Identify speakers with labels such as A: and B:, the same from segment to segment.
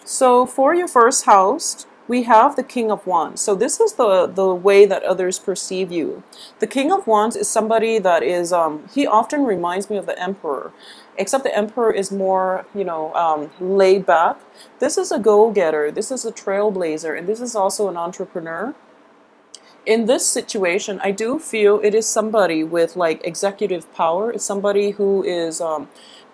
A: So for your first house, we have the King of Wands. So this is the way that others perceive you. The King of Wands is somebody that is, he often reminds me of the Emperor, except the Emperor is more, laid back. This is a go-getter, this is a trailblazer, and this is also an entrepreneur. In this situation, I do feel it is somebody with like executive power. It's somebody who is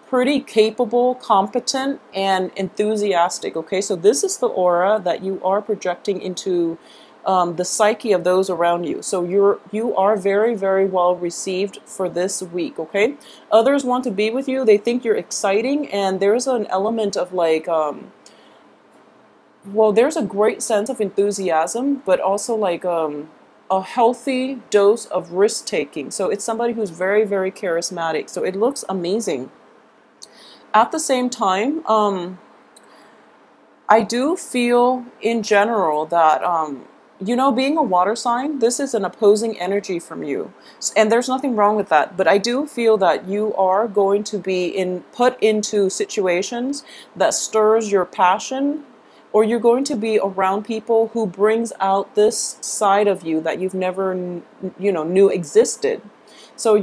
A: pretty capable, competent, and enthusiastic. Okay, so this is the aura that you are projecting into the psyche of those around you. So you are very, very well received for this week. Okay, others want to be with you. They think you're exciting, and there's an element of like. Well, there's a great sense of enthusiasm, but also like a healthy dose of risk taking. So it's somebody who's very, very charismatic. So it looks amazing. At the same time, I do feel in general that, being a water sign, this is an opposing energy from you. And there's nothing wrong with that. But I do feel that you are going to be put into situations that stirs your passion, or you're going to be around people who brings out this side of you that you've never, knew existed. So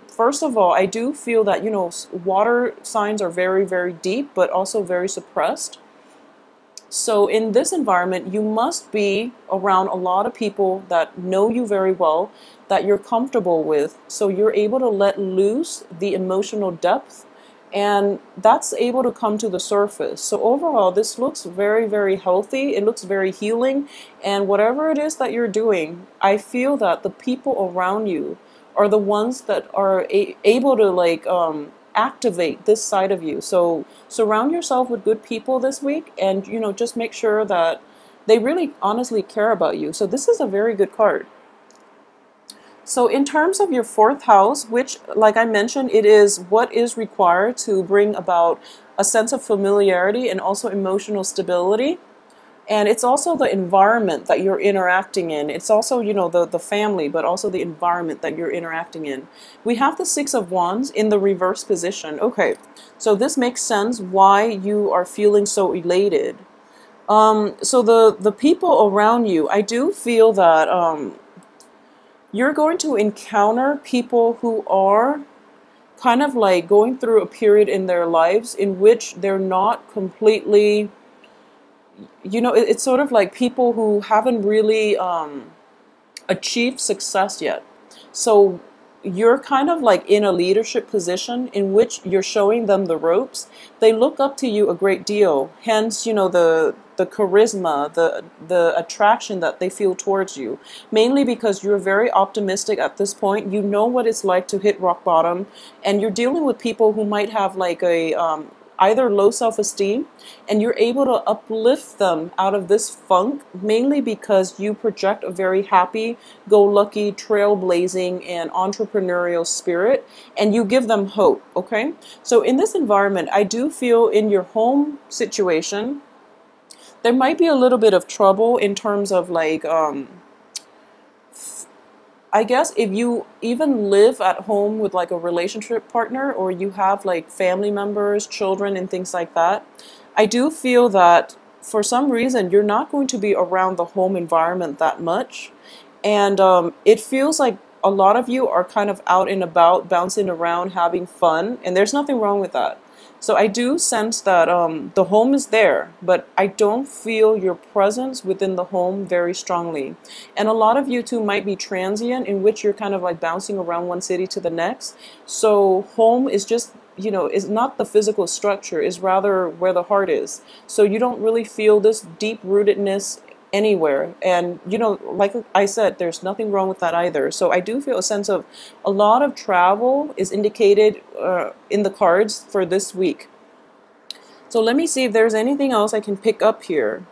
A: first of all, I do feel that, water signs are very, very deep, but also very suppressed. So in this environment, you must be around a lot of people that know you very well, that you're comfortable with. So you're able to let loose the emotional depth, and that's able to come to the surface. So overall, this looks very, very healthy. It looks very healing. And whatever it is that you're doing, I feel that the people around you are the ones that are able to activate this side of you. So surround yourself with good people this week, and just make sure that they really honestly care about you. So this is a very good card. So in terms of your fourth house, which, like I mentioned, it is what is required to bring about a sense of familiarity and also emotional stability. And it's also the environment that you're interacting in. It's also, the family, but also the environment that you're interacting in. We have the Six of Wands in the reverse position. Okay, so this makes sense why you are feeling so elated. So the people around you, I do feel that you're going to encounter people who are kind of like going through a period in their lives in which they're not completely, it's sort of like people who haven't really achieved success yet. So you're kind of like in a leadership position in which you're showing them the ropes. They look up to you a great deal. Hence, the charisma, the attraction that they feel towards you. Mainly because you're very optimistic at this point. You know what it's like to hit rock bottom, and you're dealing with people who might have like a either low self-esteem, and you're able to uplift them out of this funk, mainly because you project a very happy-go-lucky, trailblazing, and entrepreneurial spirit, and you give them hope, okay? So in this environment, I do feel in your home situation, there might be a little bit of trouble in terms of like, I guess if you even live at home with like a relationship partner, or you have like family members, children, and things like that, I do feel that for some reason you're not going to be around the home environment that much. And it feels like a lot of you are kind of out and about, bouncing around, having fun, and there's nothing wrong with that. So I do sense that the home is there, but I don't feel your presence within the home very strongly. And a lot of you too might be transient, in which you're kind of like bouncing around one city to the next. So home is just, is not the physical structure, is rather where the heart is. So you don't really feel this deep rootedness anywhere. And, like I said, there's nothing wrong with that either. So I do feel a sense of a lot of travel is indicated in the cards for this week. So let me see if there's anything else I can pick up here.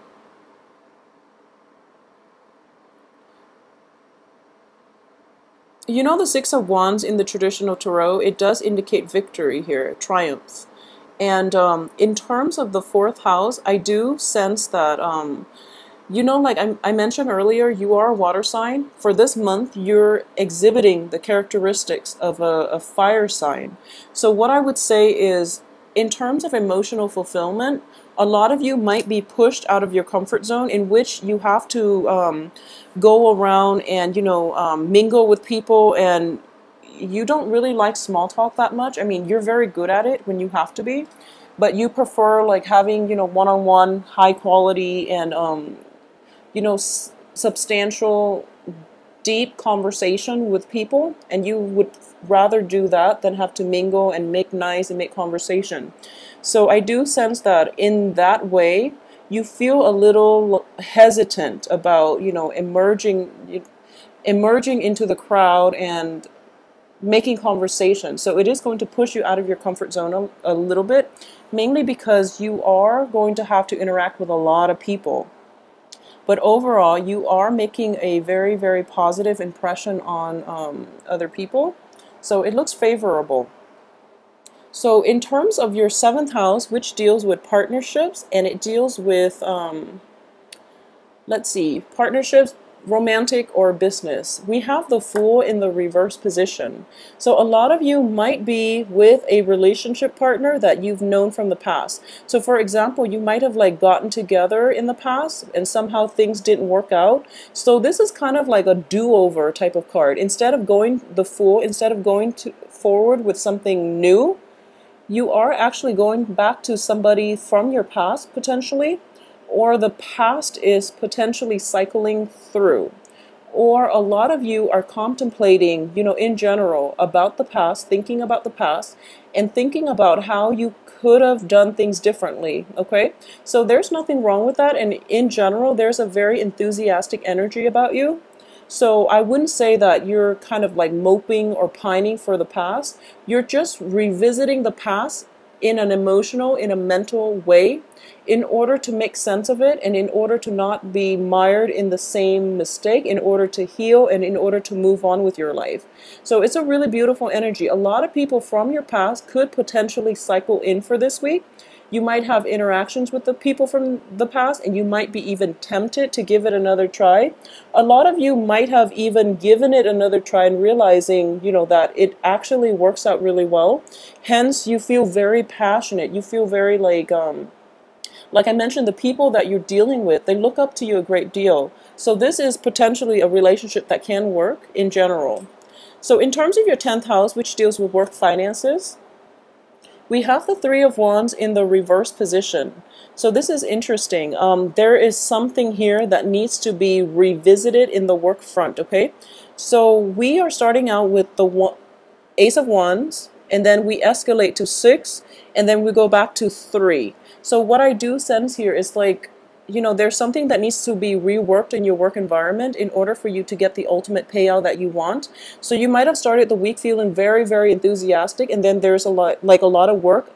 A: The Six of Wands in the traditional tarot, it does indicate victory here, triumph. And in terms of the fourth house, I do sense that like I mentioned earlier, you are a water sign. For this month, you're exhibiting the characteristics of a fire sign. So what I would say is, in terms of emotional fulfillment, A lot of you might be pushed out of your comfort zone, in which you have to go around and, mingle with people, and you don't really like small talk that much. I mean, you're very good at it when you have to be, but you prefer like having, one-on-one, high quality, and, substantial, deep conversation with people, and you would rather do that than have to mingle and make nice and make conversation. So I do sense that in that way, you feel a little hesitant about, emerging into the crowd and making conversation. So it is going to push you out of your comfort zone a little bit, mainly because you are going to have to interact with a lot of people. But overall, you are making a very, very positive impression on other people. So it looks favorable. So in terms of your 7th house, which deals with partnerships, and it deals with, let's see, partnerships, romantic or business, we have the Fool in the reverse position. So a lot of you might be with a relationship partner that you've known from the past. So for example, you might have like gotten together in the past and somehow things didn't work out. So this is kind of like a do-over type of card. Instead of going forward with something new, you are actually going back to somebody from your past potentially, or the past is potentially cycling through. Or a lot of you are contemplating, in general about the past, thinking about the past, and thinking about how you could have done things differently, okay? So there's nothing wrong with that, and in general, there's a very enthusiastic energy about you. So I wouldn't say that you're kind of like moping or pining for the past. You're just revisiting the past in an emotional, in a mental way, in order to make sense of it, and in order to not be mired in the same mistake, in order to heal, and in order to move on with your life. So it's a really beautiful energy. A lot of people from your past could potentially cycle in for this week. You might have interactions with the people from the past, and you might be even tempted to give it another try. A lot of you might have even given it another try and realizing, that it actually works out really well. Hence, you feel very passionate. You feel very like I mentioned, the people that you're dealing with, they look up to you a great deal. So this is potentially a relationship that can work in general. So in terms of your 10th house, which deals with work finances, we have the Three of Wands in the reverse position. So this is interesting. There is something here that needs to be revisited in the work front, okay? So we are starting out with the Ace of Wands, and then we escalate to 6, and then we go back to 3. So what I do sense here is like, there's something that needs to be reworked in your work environment in order for you to get the ultimate payout that you want. So you might have started the week feeling very, very enthusiastic, and then there's a lot of work,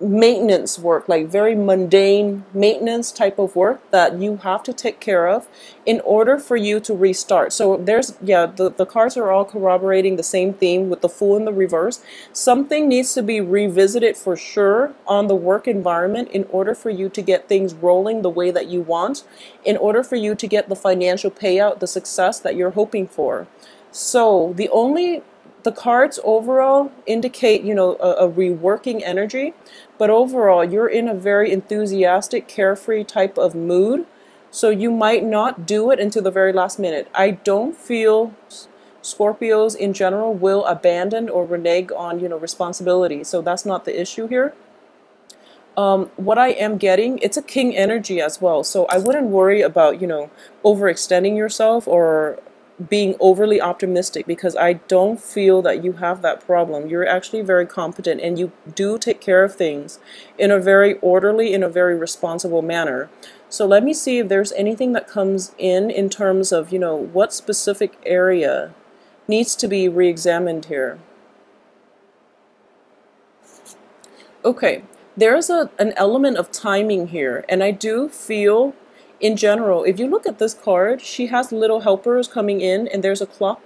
A: maintenance work, like very mundane maintenance type of work that you have to take care of in order for you to restart. So the cards are all corroborating the same theme with the Fool in the reverse. Something needs to be revisited for sure on the work environment in order for you to get things rolling the way that you want, in order for you to get the financial payout, the success that you're hoping for. So the cards overall indicate, a reworking energy, but overall you're in a very enthusiastic, carefree type of mood. So you might not do it until the very last minute. I don't feel Scorpios in general will abandon or renege on, responsibility. So that's not the issue here. What I am getting, it's a king energy as well. So I wouldn't worry about, overextending yourself or being overly optimistic, because I don't feel that you have that problem. You're actually very competent, and you do take care of things in a very orderly, in a very responsible manner. So let me see if there's anything that comes in terms of, what specific area needs to be re-examined here. Okay, there's an element of timing here, and I do feel in general, if you look at this card, she has little helpers coming in, and there's a clock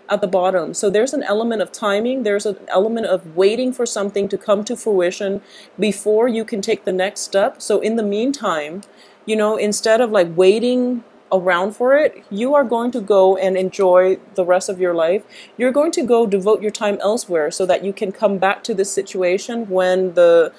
A: at the bottom. So there's an element of timing, there's an element of waiting for something to come to fruition before you can take the next step. So in the meantime, instead of like waiting around for it, you are going to go and enjoy the rest of your life. You're going to go devote your time elsewhere so that you can come back to this situation when the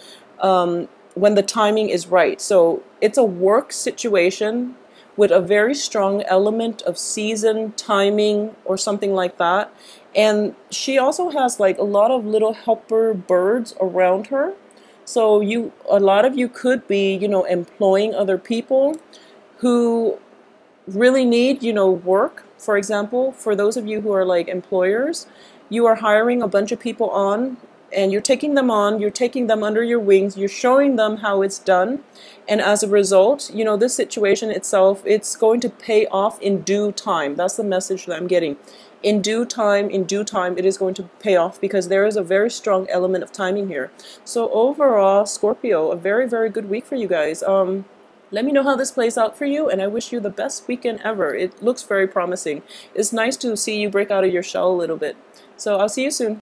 A: when the timing is right. So it's a work situation with a very strong element of season, timing, or something like that. And she also has like a lot of little helper birds around her. So a lot of you could be, employing other people who really need, work. For example, for those of you who are like employers, you are hiring a bunch of people on, and you're taking them on, you're taking them under your wings, you're showing them how it's done. And as a result, this situation itself, it's going to pay off in due time. That's the message that I'm getting. In due time, it is going to pay off, because there is a very strong element of timing here. So overall, Scorpio, a very, very good week for you guys. Let me know how this plays out for you, and I wish you the best weekend ever. It looks very promising. It's nice to see you break out of your shell a little bit. So I'll see you soon.